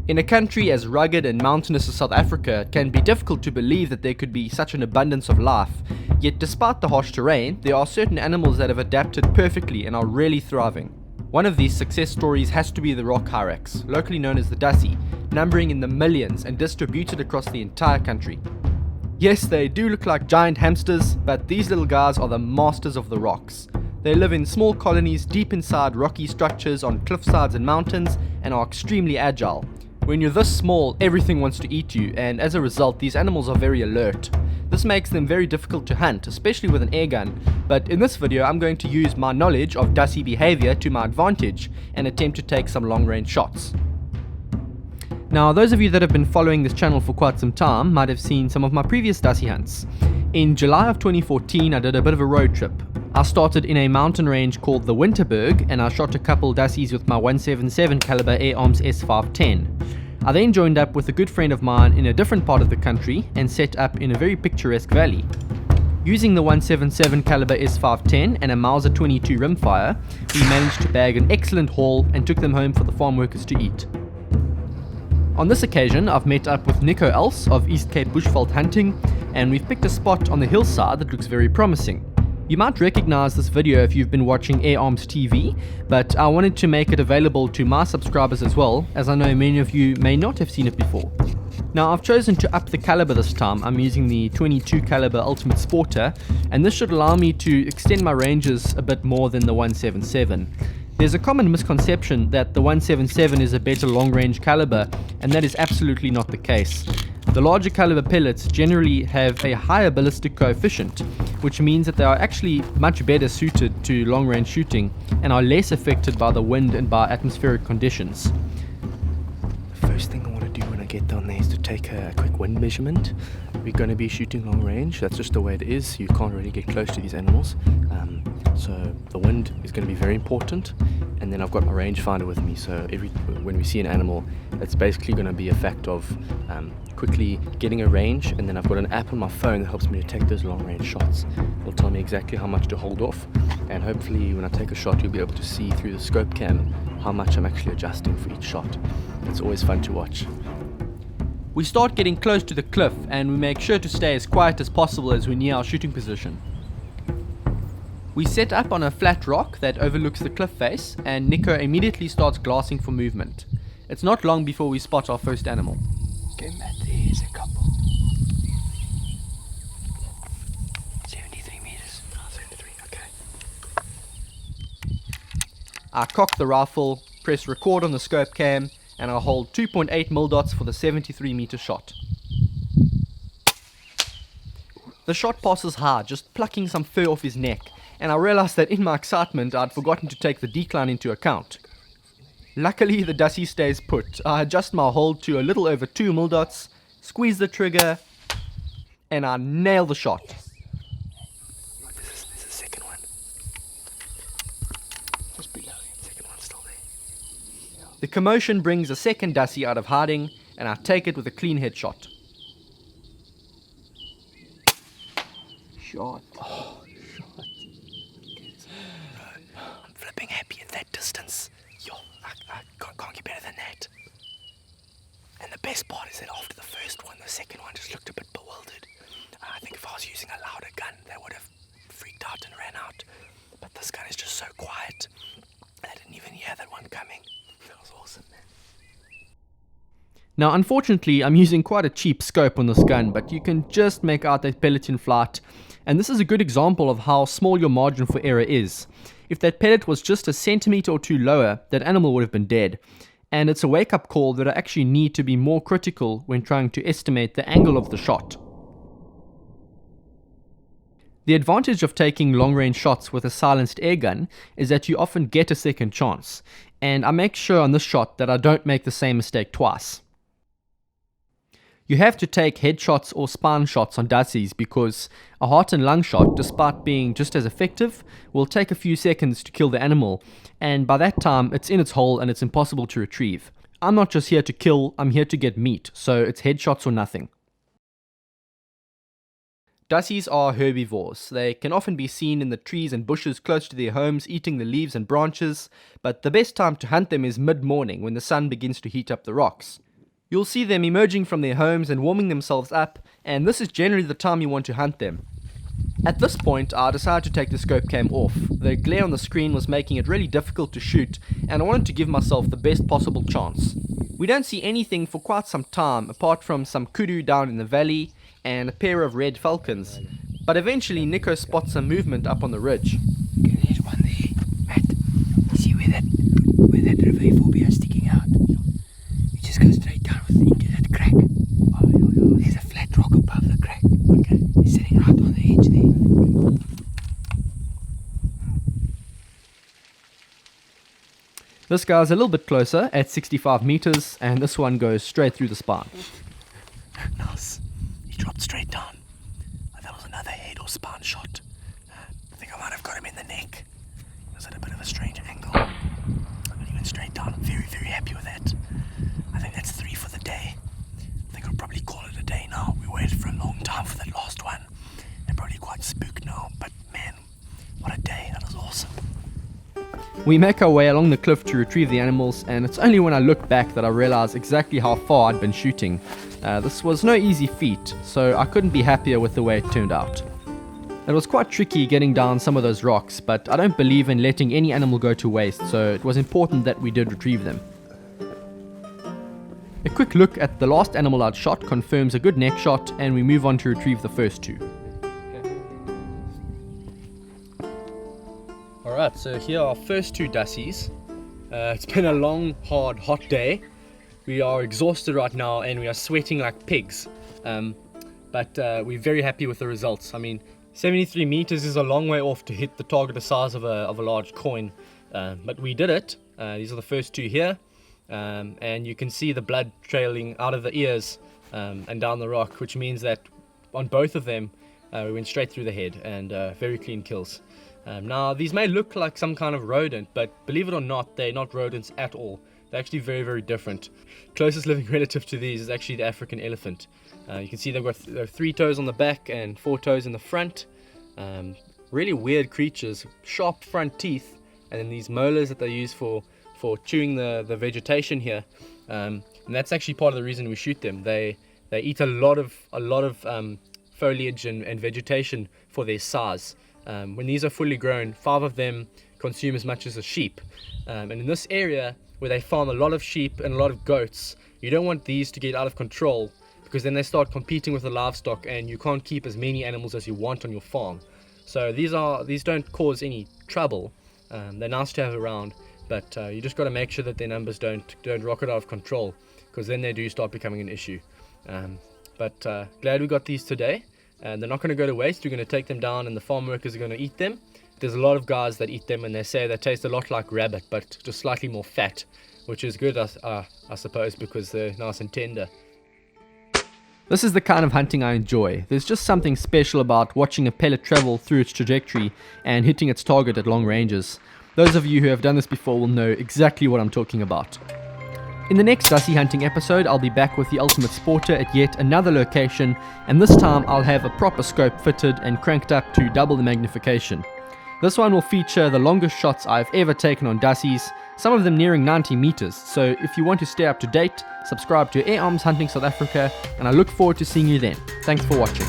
In a country as rugged and mountainous as South Africa, it can be difficult to believe that there could be such an abundance of life. Yet despite the harsh terrain, there are certain animals that have adapted perfectly and are really thriving. One of these success stories has to be the rock hyrax, locally known as the dassie, numbering in the millions and distributed across the entire country. Yes, they do look like giant hamsters, but these little guys are the masters of the rocks. They live in small colonies deep inside rocky structures on cliffsides and mountains and are extremely agile. When you're this small, everything wants to eat you, and as a result, these animals are very alert. This makes them very difficult to hunt, especially with an airgun, but in this video I'm going to use my knowledge of dassie behavior to my advantage and attempt to take some long-range shots. Now, those of you that have been following this channel for quite some time might have seen some of my previous dassie hunts. In July of 2014, I did a bit of a road trip. I started in a mountain range called the Winterberg, and I shot a couple dassies with my 177 caliber Air Arms S510. I then joined up with a good friend of mine in a different part of the country and set up in a very picturesque valley. Using the 177 caliber S510 and a Mauser 22 rimfire, we managed to bag an excellent haul and took them home for the farm workers to eat. On this occasion, I've met up with Nico Els of East Cape Bushveld Hunting, and we've picked a spot on the hillside that looks very promising. You might recognize this video if you've been watching Air Arms TV, but I wanted to make it available to my subscribers as well, as I know many of you may not have seen it before. Now, I've chosen to up the caliber this time. I'm using the 22 caliber Ultimate Sporter, and this should allow me to extend my ranges a bit more than the 177. There's a common misconception that the 177 is a better long-range caliber, and that is absolutely not the case. The larger caliber pellets generally have a higher ballistic coefficient, which means that they are actually much better suited to long-range shooting and are less affected by the wind and by atmospheric conditions. The first thing I want to do when I get down there is to take a quick wind measurement. We're going to be shooting long range. That's just the way it is. You can't really get close to these animals. So the wind is going to be very important, and then I've got my rangefinder with me, so when we see an animal, it's basically going to be a fact of quickly getting a range, and then I've got an app on my phone that helps me to take those long range shots. It'll tell me exactly how much to hold off, and hopefully when I take a shot you'll be able to see through the scope cam how much I'm actually adjusting for each shot. It's always fun to watch. We start getting close to the cliff, and we make sure to stay as quiet as possible as we near our shooting position. We set up on a flat rock that overlooks the cliff face, and Nico immediately starts glassing for movement. It's not long before we spot our first animal. Okay, Matt, there's a couple. 73 meters. Oh, 73, okay. I cock the rifle, press record on the scope cam, and I hold 2.8 mil dots for the 73 meter shot. The shot passes high, just plucking some fur off his neck, and I realized that in my excitement I'd forgotten to take the decline into account. Luckily, the dassie stays put. I adjust my hold to a little over 2 mil dots, squeeze the trigger, and I nail the shot. This is the second one. Just below. Second one's still there. The commotion brings a second dassie out of hiding, and I take it with a clean headshot. Shot. Oh, shot. I'm flipping happy at that distance. Yo, I can't get better than that. And the best part is that after the first one, the second one just looked a bit bewildered. I think if I was using a louder gun, they would have freaked out and ran out. But this gun is just so quiet, I didn't even hear that one coming. That was awesome, man. Now, unfortunately, I'm using quite a cheap scope on this gun, but you can just make out that pellet in flight. And this is a good example of how small your margin for error is. If that pellet was just a centimeter or two lower, that animal would have been dead. And it's a wake-up call that I actually need to be more critical when trying to estimate the angle of the shot. The advantage of taking long-range shots with a silenced airgun is that you often get a second chance, and I make sure on this shot that I don't make the same mistake twice. You have to take headshots or spine shots on dassies because a heart and lung shot, despite being just as effective, will take a few seconds to kill the animal, and by that time it's in its hole and it's impossible to retrieve. I'm not just here to kill, I'm here to get meat, so it's headshots or nothing. Dassies are herbivores. They can often be seen in the trees and bushes close to their homes, eating the leaves and branches, but the best time to hunt them is mid-morning when the sun begins to heat up the rocks. You'll see them emerging from their homes and warming themselves up, and this is generally the time you want to hunt them. At this point, I decided to take the scope cam off. The glare on the screen was making it really difficult to shoot, and I wanted to give myself the best possible chance. We don't see anything for quite some time, apart from some kudu down in the valley and a pair of red falcons. But eventually Nico spots some movement up on the ridge. Okay, there's one there. Matt, you see where that river phobia is sticking out? You just go straight down into that crack. Oh, there's a flat rock above the crack. Okay. It's sitting right on the edge there. This guy's a little bit closer at 65 meters, and this one goes straight through the spine. Nice. He dropped straight down. That was another head or spine shot. I think I might have got him in the neck. It was at a bit of a strange angle. But he went straight down. Very, very happy with that. I think that's 3 for the day. I think I'll probably call it a day now. We waited for a long time for that last one. They're probably quite spooked now. But man, what a day. That was awesome. We make our way along the cliff to retrieve the animals, and it's only when I look back that I realize exactly how far I'd been shooting. This was no easy feat, so I couldn't be happier with the way it turned out. It was quite tricky getting down some of those rocks, but I don't believe in letting any animal go to waste, so it was important that we did retrieve them. A quick look at the last animal I'd shot confirms a good neck shot, and we move on to retrieve the first 2. Alright, so here are our first 2 dassies. It's been a long, hard, hot day. We are exhausted right now and we are sweating like pigs. But we're very happy with the results. I mean, 73 meters is a long way off to hit the target the size of a large coin. But we did it. These are the first 2 here. And you can see the blood trailing out of the ears and down the rock, which means that on both of them, we went straight through the head, and very clean kills. Now, these may look like some kind of rodent, but believe it or not, they're not rodents at all. They're actually very, very different. Closest living relative to these is actually the African elephant. You can see they've got 3 toes on the back and 4 toes in the front. Really weird creatures, sharp front teeth, and then these molars that they use for chewing the vegetation here. And that's actually part of the reason we shoot them. They eat a lot of foliage and vegetation for their size. When these are fully grown, 5 of them consume as much as a sheep. And in this area where they farm a lot of sheep and a lot of goats, you don't want these to get out of control, because then they start competing with the livestock and you can't keep as many animals as you want on your farm. So these don't cause any trouble. They're nice to have around, but you just got to make sure that their numbers don't rocket out of control, because then they do start becoming an issue. But glad we got these today. And they're not going to go to waste. We're going to take them down and the farm workers are going to eat them. There's a lot of guys that eat them and they say they taste a lot like rabbit, but just slightly more fat, which is good, I suppose, because they're nice and tender. This is the kind of hunting I enjoy. There's just something special about watching a pellet travel through its trajectory and hitting its target at long ranges. Those of you who have done this before will know exactly what I'm talking about. In the next Dusty Hunting episode, I'll be back with the Ultimate Sporter at yet another location, and this time I'll have a proper scope fitted and cranked up to double the magnification. This one will feature the longest shots I've ever taken on Dussies, some of them nearing 90 meters, so if you want to stay up to date, subscribe to Air Arms Hunting South Africa, and I look forward to seeing you then. Thanks for watching.